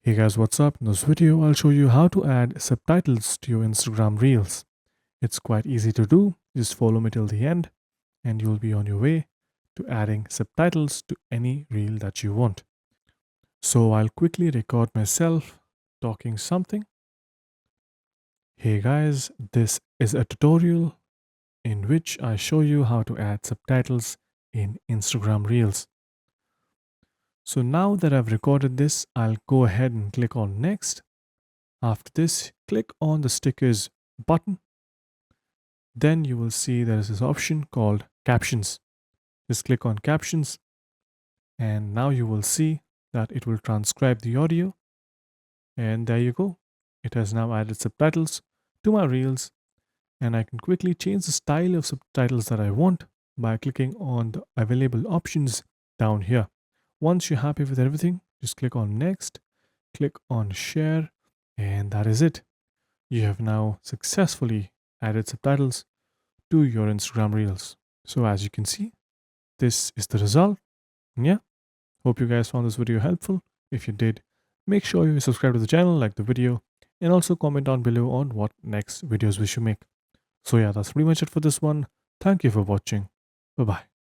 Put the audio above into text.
Hey guys, what's up? In this video, I'll show you how to add subtitles to your Instagram Reels. It's quite easy to do. Just follow me till the end and you'll be on your way to adding subtitles to any reel that you want. So I'll quickly record myself talking something. Hey guys, this is a tutorial in which I show you how to add subtitles in Instagram Reels. So now that I've recorded this, I'll go ahead and click on next. After this, click on the stickers button. Then you will see there is this option called Captions. Just click on Captions and now you will see that it will transcribe the audio. And there you go. It has now added subtitles to my reels, and I can quickly change the style of subtitles that I want by clicking on the available options down here. Once you're happy with everything, just click on Next, click on Share, and that is it. You have now successfully added subtitles to your Instagram Reels. So as you can see, this is the result. Yeah, hope you guys found this video helpful. If you did, make sure you subscribe to the channel, like the video, and also comment down below on what next videos we should make. So yeah, that's pretty much it for this one. Thank you for watching. Bye bye.